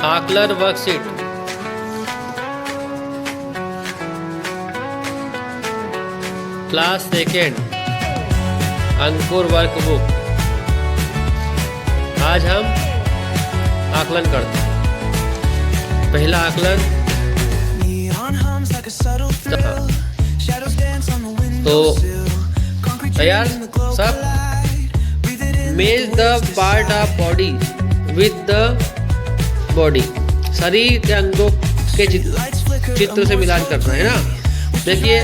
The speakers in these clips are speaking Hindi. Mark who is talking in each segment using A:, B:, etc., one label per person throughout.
A: आकलन वर्कशीट। क्लास सेकेंड अंकुर वर्कबुक। आज हम आकलन करते हैं। पहला आकलन तो तैयार सब। मेज the part of body with the body. शरीर के अंगों के चित्र से मिलान करना है ना। देखिए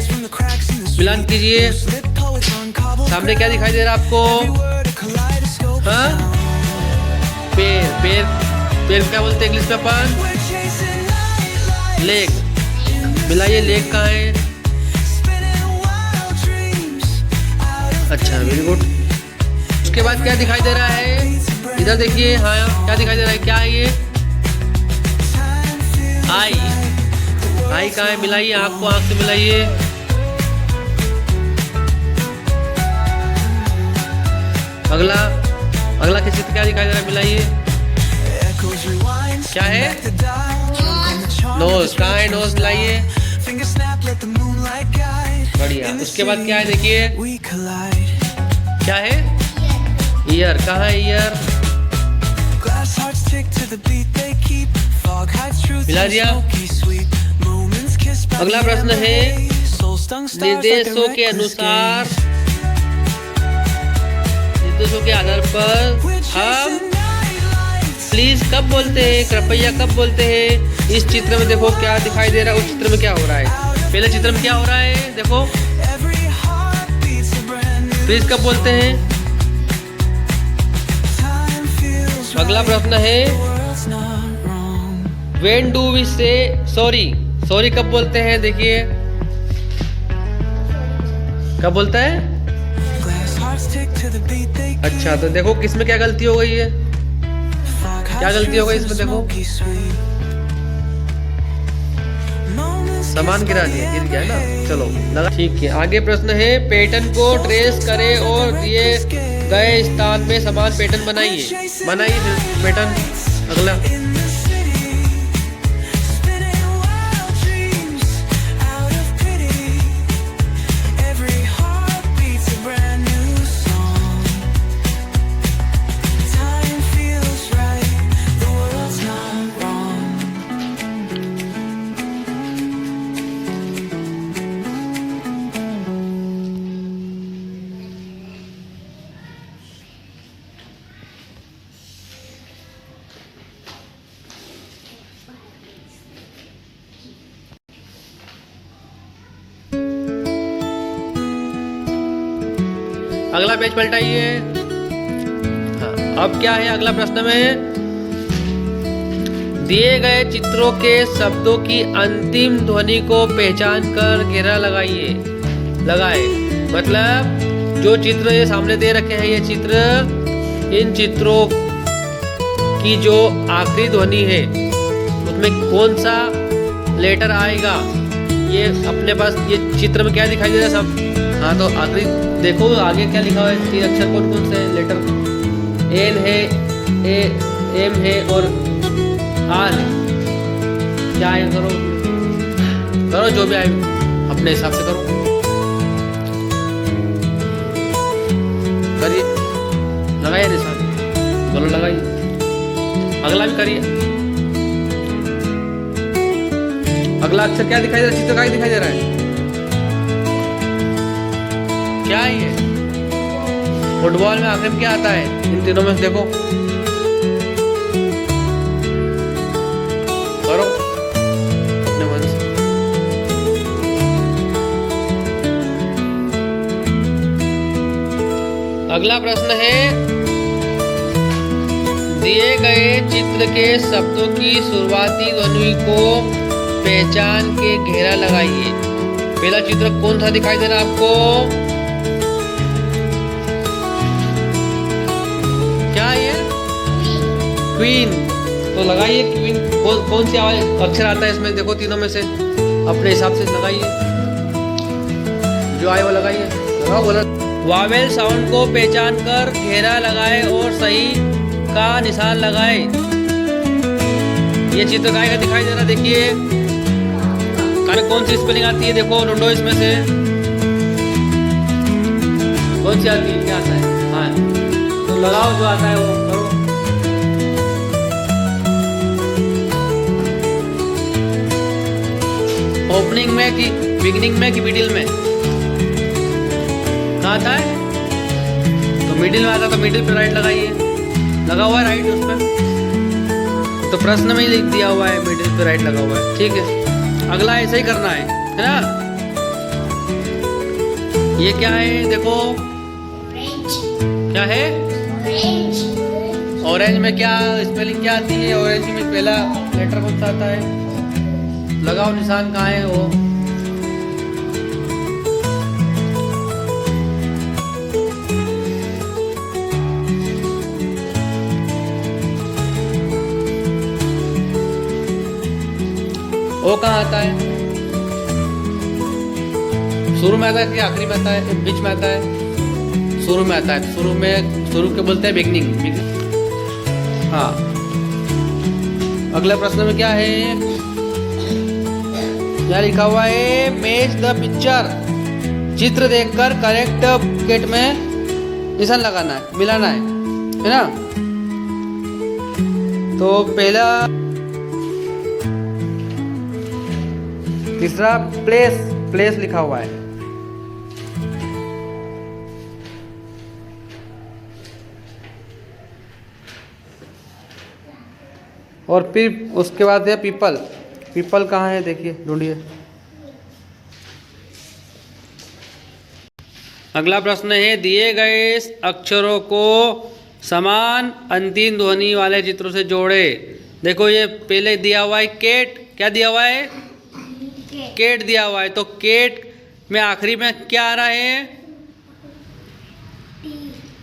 A: मिलान कीजिए। सामने क्या दिखाई दे रहा है आपको? हाँ, पैर। पैर पैर क्या बोलते हैं इंग्लिश में अपन? लेग। मिलाइए, लेग कहाँ है? अच्छा, वेरी गुड। उसके बाद क्या दिखाई दे रहा है? इधर देखिए। हाँ, क्या दिखाई दे रहा है? क्या है ये? आई। आई कहाँ है? मिलाइए, आँख को आँख से मिलाइए। अगला किसी क्या दिखाई दे रहा है? मिलाइए। क्या है? नोज। कहाँ है नोज? मिलाइए। बढ़िया। उसके बाद क्या है? देखिए क्या है? ईयर। कहाँ है ईयर? मिला दिया। अगला प्रश्न है निर्देशों के आधार पर हम प्लीज कब बोलते हैं, कृपया कब बोलते हैं? इस चित्र में देखो क्या दिखाई दे रहा है, उस चित्र में क्या हो रहा है। पहले चित्र में क्या हो रहा है देखो। प्लीज कब बोलते हैं? अगला प्रश्न है व्हेन डू वी से सॉरी। सॉरी कब बोलते हैं? देखिए कब बोलता है? अच्छा, तो देखो किसमें क्या गलती हो गई है? क्या गलती हो गई इसमें? देखो सामान गिरा दिया, गिर गया ना। चलो लगा, ठीक है। आगे प्रश्न है पैटर्न को ट्रेस करें और दिए गए स्थान में समान पैटर्न बनाइए। बनाइए पैटर्न। अगला अगला पेज पलटाइए। हाँ, अब क्या है अगला प्रश्न में? दिए गए चित्रों के शब्दों की अंतिम ध्वनि को पहचान कर घेरा लगाइए। लगाए मतलब जो चित्र ये सामने दे रखे हैं, ये चित्र, इन चित्रों की जो आखिरी ध्वनि है उसमें कौन सा लेटर आएगा, ये अपने पास ये चित्र में क्या दिखाई दे रहा है सब। हाँ, तो आखिरी देखो आगे क्या लिखा हुआ है। 3 अक्षर कौन कौन से लेटर? एन है, ए एम है और आर है। क्या है? करो जो भी आए अपने हिसाब से करो। करिए, लगाइए निशान। बोलो लगाइए। अगला भी करिए। अगला अक्षर क्या दिखाई दे रहा है? चित्र क्या दिखाई दे रहा है? क्या है ये? फुटबॉल में आखिर में क्या आता है? इन तीनों में से देखो। करो अपने मन से। अगला प्रश्न है दिए गए चित्र के शब्दों की शुरुआती ध्वनि को पहचान के घेरा लगाइए। पहला चित्र कौन सा दिखाई दे रहा है आपको? क्या है? क्वीन। तो लगाइए क्वीन। कौन सी अक्षर आता है इसमें? देखो तीनों में से अपने हिसाब से लगाइए, जो आए वो लगाइए। लगाओ, बोला। वावेल साउंड को पहचान कर घेरा लगाए और सही का निशान लगाए। ये चित्र काय का दिखाई दे रहा, देखिए अरे कौन सी स्पेलिंग आती है, देखो ढूंढो इसमें से कौन सी आती है, क्या आता है। हाँ तो लगाओ जो आता है वो करो। ओपनिंग में कि बिगिनिंग में कि मिडिल में, कहाँ आता है, तो मिडिल में आता है, तो मिडिल पे राइट लगाइए। लगा हुआ है राइट उस पर, तो प्रश्न में ही लिख दिया हुआ है मिडिल पे राइट लगा हुआ है, ठीक है। अगला ऐसे ही करना है ना। ये क्या है देखो, क्या है, ऑरेंज में क्या स्पेलिंग क्या आती है, ऑरेंज में पहला लेटर कौन सा आता है, लगाओ निशान कहाँ है वो। वो कहाँ आता है, शुरू में आता है कि आखिरी में आता है, बीच में आता है, शुरू में आता है। शुरू के बोलते हैं बिगनिंग। हाँ अगले प्रश्न में क्या है, क्या लिखा हुआ है, मैच द पिक्चर, चित्र देखकर करेक्ट बुकेट में निशान लगाना है, मिलाना है ना। तो पहला, तीसरा प्लेस लिखा हुआ है। और फिर उसके बाद है पीपल कहाँ है, देखिए ढूंढिए। अगला प्रश्न है, दिए गए अक्षरों को समान अंतिम ध्वनि वाले चित्रों से जोड़े। देखो ये पहले दिया हुआ है केट, क्या दिया हुआ है, केट दिया हुआ है, तो केट में आखिरी में क्या आ रहा है,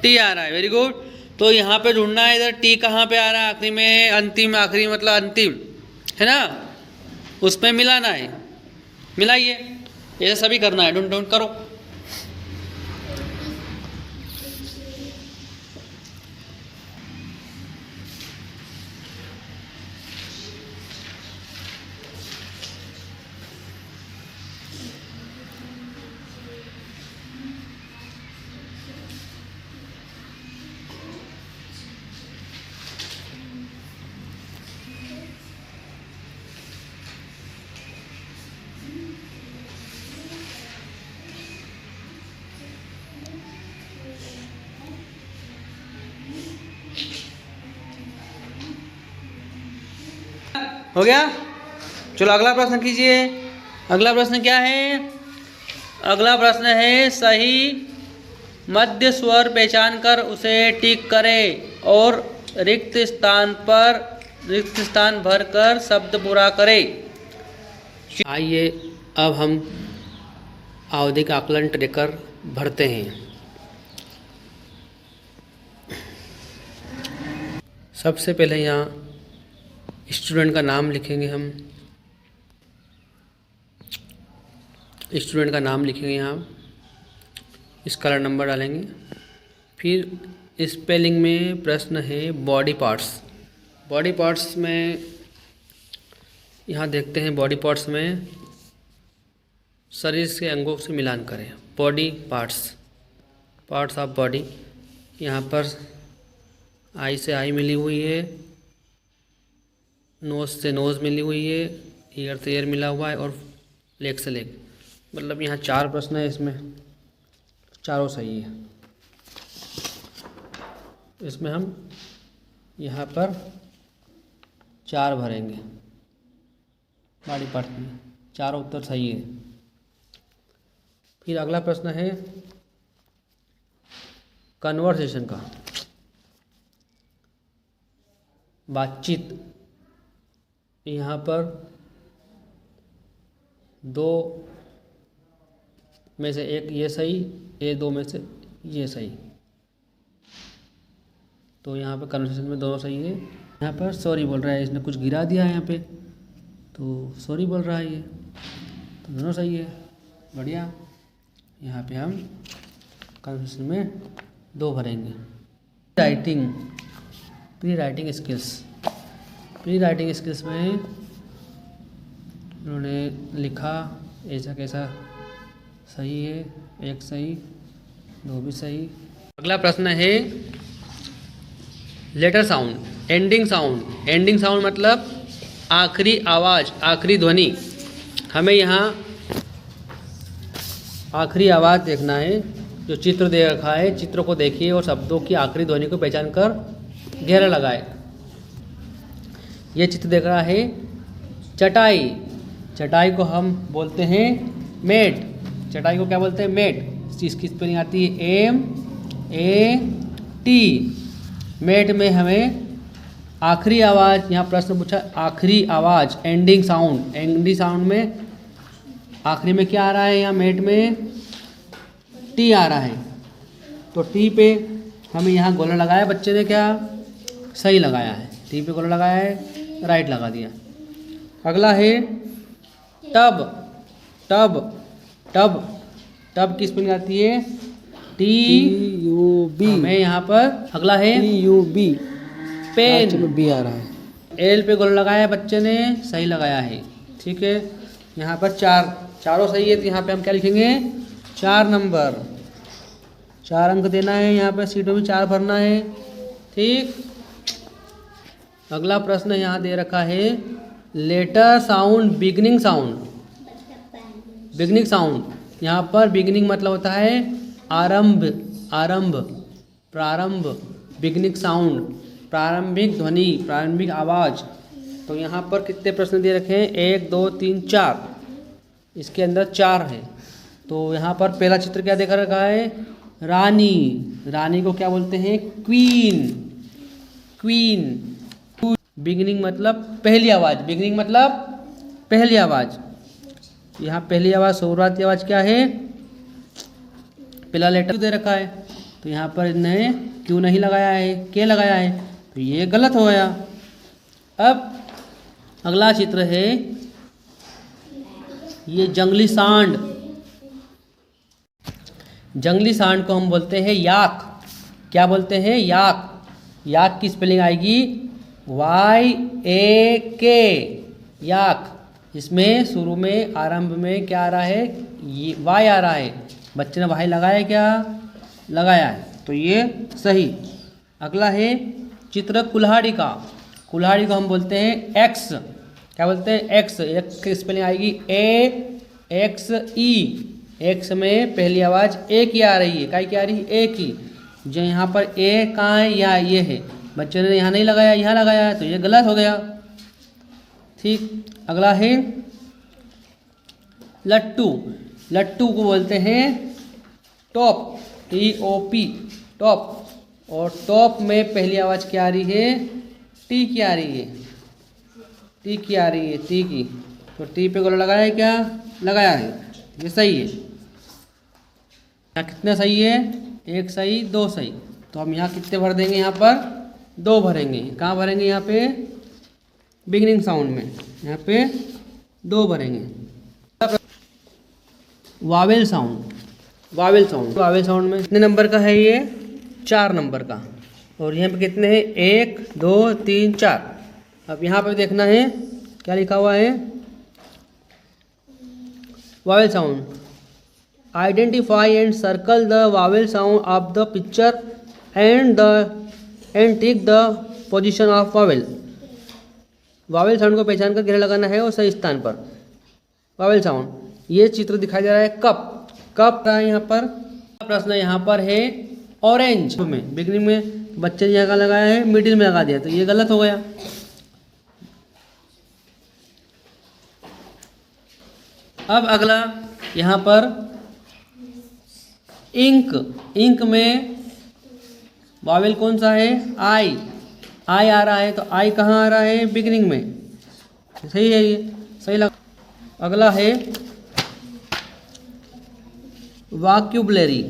A: टी आ रहा है, वेरी गुड। तो यहाँ पे ढूंढना है इधर टी कहाँ पे आ रहा है, आखिरी में, अंतिम, आखिरी मतलब अंतिम है ना, उसमें मिलाना है, मिलाइए। ये सभी करना है, ढूंढ करो। हो गया, चलो अगला प्रश्न कीजिए। अगला प्रश्न क्या है, अगला प्रश्न है, सही मध्य स्वर पहचान कर उसे टिक करें और रिक्त स्थान भर कर शब्द पूरा करें। आइए अब हम आवधिक आकलन ट्रेकर भरते हैं। सबसे पहले यहाँ स्टूडेंट का नाम लिखेंगे, हम स्टूडेंट का नाम लिखेंगे, यहाँ स्कॉलर नंबर डालेंगे। फिर स्पेलिंग में प्रश्न है बॉडी पार्ट्स। बॉडी पार्ट्स में यहाँ देखते हैं, बॉडी पार्ट्स में शरीर के अंगों से मिलान करें। बॉडी पार्ट्स ऑफ बॉडी, यहाँ पर आई से आई मिली हुई है, नोज़ से नोज़ मिली हुई है, ईयर से ईयर मिला हुआ है, और लेग से लेग, मतलब यहाँ 4 प्रश्न है, इसमें चारों सही है। इसमें हम यहाँ पर 4 भरेंगे, बॉडी पार्ट में चारों उत्तर सही है। फिर अगला प्रश्न है कन्वर्सेशन का, बातचीत। यहाँ पर 2 में से एक ये सही, ये 2 में से ये सही, तो यहाँ पर कन्वर्सेशन में दोनों सही है। यहाँ पर सॉरी बोल रहा है, इसने कुछ गिरा दिया है यहाँ पे, तो सॉरी बोल रहा है ये, तो दोनों सही है, बढ़िया। यहाँ पे हम कन्वर्सेशन में 2 भरेंगे। Pre writing skills, pre writing skills में उन्होंने लिखा ऐसा कैसा सही है, एक सही, दो भी सही। अगला प्रश्न है letter sound, ending sound. Ending sound मतलब आखिरी आवाज़, आखिरी ध्वनि। हमें यहाँ आखिरी आवाज़ देखना है। जो चित्र दे रखा है, चित्र को देखिए और शब्दों की आखिरी ध्वनि को पहचान कर घेरा लगाए। ये चित्र देख रहा है चटाई। चटाई को हम बोलते हैं मेट। चटाई को क्या बोलते हैं? मेट। इसकी स्पेलिंग आती है MEAT। मेट में हमें आखिरी आवाज़, यहाँ प्रश्न पूछा आखिरी आवाज़, एंडिंग साउंड। एंडिंग साउंड में आखिरी में क्या आ रहा है? यहाँ मेट में टी आ रहा है। तो टी पे हमें यहाँ गोला लगाया, बच्चे ने क्या सही लगाया है। टी पे गोला लगाया है, राइट लगा दिया। अगला है टब। टब टब टब की स्पेलिंग आती है TUB। हमें यहाँ पर अगला है TUB। पेन बी आ रहा है। एल पे गोला लगाया है, बच्चे ने सही लगाया है। ठीक है, यहाँ पर चारों सही है, तो यहाँ पे हम क्या लिखेंगे? 4 नंबर। 4 अंक देना है, यहाँ पर सीटों में 4 भरना है। ठीक। अगला प्रश्न यहाँ दे रखा है letter sound, beginning sound. Beginning sound, यहाँ पर बिगनिंग मतलब होता है आरंभ, आरंभ, प्रारंभ। बिगनिंग साउंड, प्रारंभिक ध्वनि, प्रारंभिक आवाज़। तो यहाँ पर कितने प्रश्न दे रखे हैं? 1 2 3 4। इसके अंदर 4 है। तो यहाँ पर पहला चित्र क्या देखा रखा है? रानी। रानी को क्या बोलते हैं? क्वीन। क्वीन। बिगिनिंग मतलब पहली आवाज़। बिगिनिंग मतलब पहली आवाज़। यहाँ पहली आवाज़, शुरुआती आवाज़ क्या है? पहला लेटर दे रखा है, तो यहाँ पर इन्हें क्यों नहीं लगाया है, के लगाया है, तो ये गलत हो गया। अब अगला चित्र है ये जंगली सांड। जंगली सांड को हम बोलते हैं याक। क्या बोलते हैं? याक। याक की स्पेलिंग आएगी YAK। याक। इसमें शुरू में आरंभ में क्या आ रहा है? ये वाई आ रहा है। बच्चे ने वाई लगाया, क्या लगाया है, तो ये सही। अगला है चित्र कुल्हाड़ी का। कुल्हाड़ी को हम बोलते हैं एक्स। क्या बोलते हैं? एक्स। एक्स की स्पेलिंग आएगी AXE। एक्स में पहली आवाज़ ए की आ रही है। काय की आ रही है? ए की। जो यहाँ पर ए कहाँ है? या ये है। बच्चे ने यहाँ नहीं लगाया, यहाँ लगाया है, तो ये गलत हो गया। ठीक। अगला है लट्टू। लट्टू को बोलते हैं टॉप, TOP, टॉप। और टॉप में पहली आवाज़ क्या आ रही है? टी की आ रही है। टी की आ रही है, टी की। तो टी पे गोला लगाया है, क्या लगाया है, ये सही है। यहाँ कितना सही है? 1 सही, 2 सही। तो हम यहाँ कितने भर देंगे? यहाँ पर 2 भरेंगे। कहाँ भरेंगे? यहाँ पे बिगिनिंग साउंड में, यहाँ पे 2 भरेंगे। Wavell sound. Wavell sound. Wavell sound में कितने नंबर का है? ये 4 नंबर का। और यहाँ पे कितने हैं? 1 2 3 4। अब यहाँ पे देखना है क्या लिखा हुआ है? Vowel sound. Identify and circle the vowel sound of the picture and take the position of vowel. Vowel sound को पहचान कर घेरा लगाना है और सही स्थान पर। वावेल साउंड, ये चित्र दिखाई दे रहा है कप। कप का यहाँ पर प्रश्न यहाँ पर है ऑरेंज में। बिगनिंग में बच्चे ने यहाँ लगाया है, मिडिल में लगा दिया, तो ये गलत हो गया। अब अगला यहाँ पर इंक। इंक में वावेल कौन सा है? आई। आई आ रहा है, तो आई कहाँ आ रहा है? बिगिनिंग में। सही है, ये सही लगा। अगला है वोकैब्युलरी,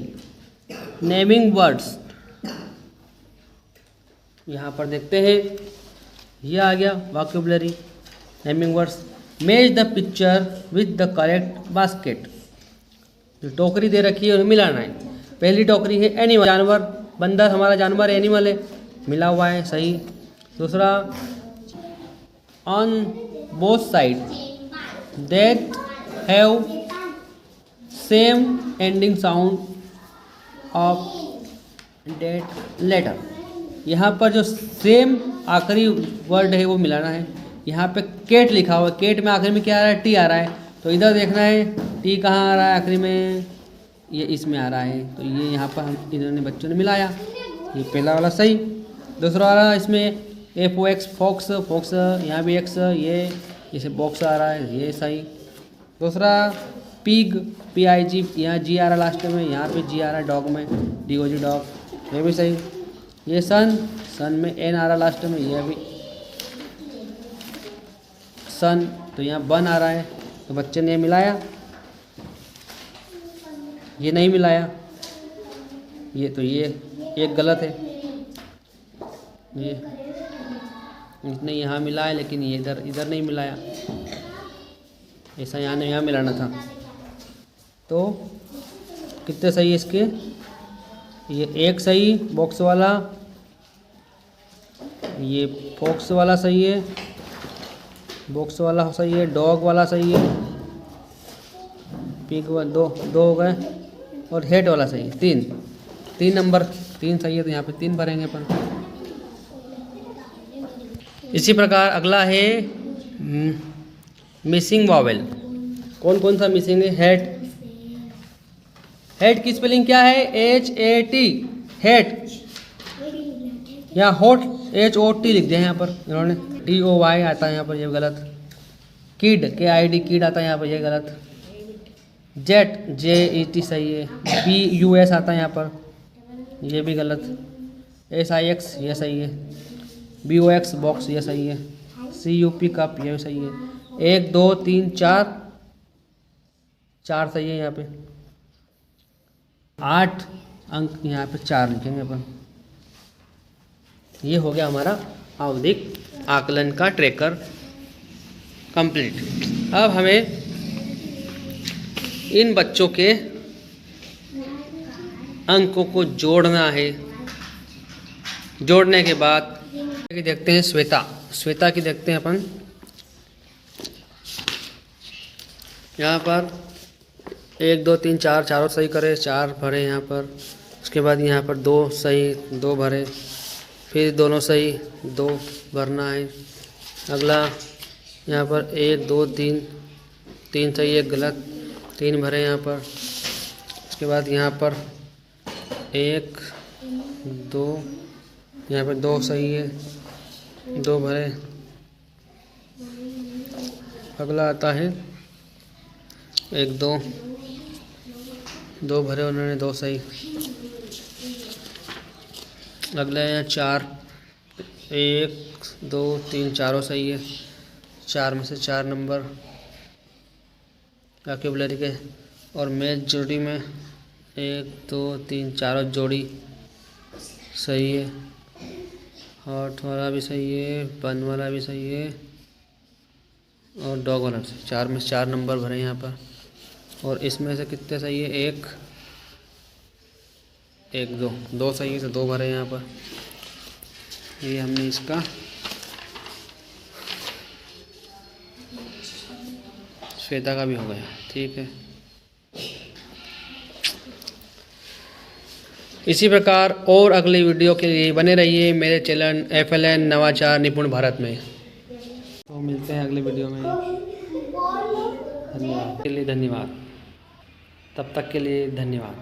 A: नेमिंग वर्ड्स। यहाँ पर देखते हैं, ये आ गया vocabulary, naming words. Match the picture with the correct basket. जो टोकरी दे रखी है उन्हें मिलाना है। पहली टोकरी है एनिमल, जानवर। बंदर हमारा जानवर एनिमल है, मिला हुआ है, सही। दूसरा on both sides that have same ending sound of that letter। यहाँ पर जो सेम आखिरी वर्ड है वो मिलाना है। यहाँ पे केट लिखा हुआ है, केट में आखिरी में क्या आ रहा है, टी आ रहा है, तो इधर देखना है टी कहाँ आ रहा है आखिरी में, ये इसमें आ रहा है, तो ये यहाँ पर हम इन्होंने बच्चों ने मिलाया, ये पहला वाला सही। दूसरा वाला इसमें F O X fox, fox यहाँ भी एक्स, ये इसे बॉक्स आ रहा है, ये सही। दूसरा पिग, पी आई जी, यहाँ जी आ रहा है लास्ट में, यहाँ पे जी आ रहा है डॉग में, डी ओ जी डॉग, ये भी सही। ये सन, सन में एन आ रहा है लास्ट में, यह भी सन, तो यहाँ बन आ रहा है, तो बच्चे ने मिलाया, ये नहीं मिलाया, ये तो ये एक गलत है, ये इसने यहाँ मिलाया लेकिन ये इधर इधर नहीं मिलाया, ऐसा यहाँ मिलाना था। तो कितने सही है इसके, ये एक सही बॉक्स वाला, ये फॉक्स वाला सही है, बॉक्स वाला सही है, डॉग वाला सही है, पिग दो हो गए, और हेड वाला सही है, तीन नंबर, तीन सही है, तो यहाँ पे 3 भरेंगे अपन। इसी प्रकार अगला है मिसिंग वॉवेल। कौन कौन सा मिसिंग है, हेड, हेड की स्पेलिंग क्या है, HAT, हेड, यहाँ होट HOT लिख दिया है यहाँ पर इन्होंने, DOY आता है यहाँ पर, ये गलत। किड, KID किड आता है यहाँ पर, ये गलत। जेट, JET सही है। BUS आता है यहाँ पर, ये भी गलत। SIX ये सही है। BOX बॉक्स ये सही है। CUP कप ये भी सही है। 1 2 3 4 सही है यहाँ पे। 8 अंक यहाँ पे 4 लिखेंगे अपन। ये हो गया हमारा आवधिक आकलन का ट्रैकर कंप्लीट। अब हमें इन बच्चों के अंकों को जोड़ना है। जोड़ने के बाद देखते हैं श्वेता की देखते हैं अपन। यहाँ पर 1 2 3 4 चारों सही करे, 4 भरे यहाँ पर। उसके बाद यहाँ पर 2 सही 2 भरे, फिर दोनों सही 2 भरना है। अगला यहाँ पर 1 2 3 सही 1 गलत, 3 भरे यहाँ पर। उसके बाद यहाँ पर 1 2 यहाँ पर 2 सही है 2 भरे। अगला आता है 1 2 भरे उन्होंने, 2 सही। अगला है 4 1 2 3 चारों सही है। 4 में से 4 नंबर वोकैबुलरी के। और मैच जोड़ी में 1 2 3 चारों जोड़ी सही है। हॉट वाला भी सही है, बन वाला भी सही है, और डॉग वाला भी सही। 4 में से 4 नंबर भरे यहाँ पर। और इसमें से कितने सही है, 1 2 सही है, तो 2 भरे यहाँ पर। ये हमने इसका श्वेता का भी हो गया। ठीक है, इसी प्रकार और अगली वीडियो के लिए बने रहिए मेरे चैनल FLN नवाचार निपुण भारत में। तो मिलते हैं अगली वीडियो में। धन्यवाद के लिए धन्यवाद। तब तक के लिए धन्यवाद।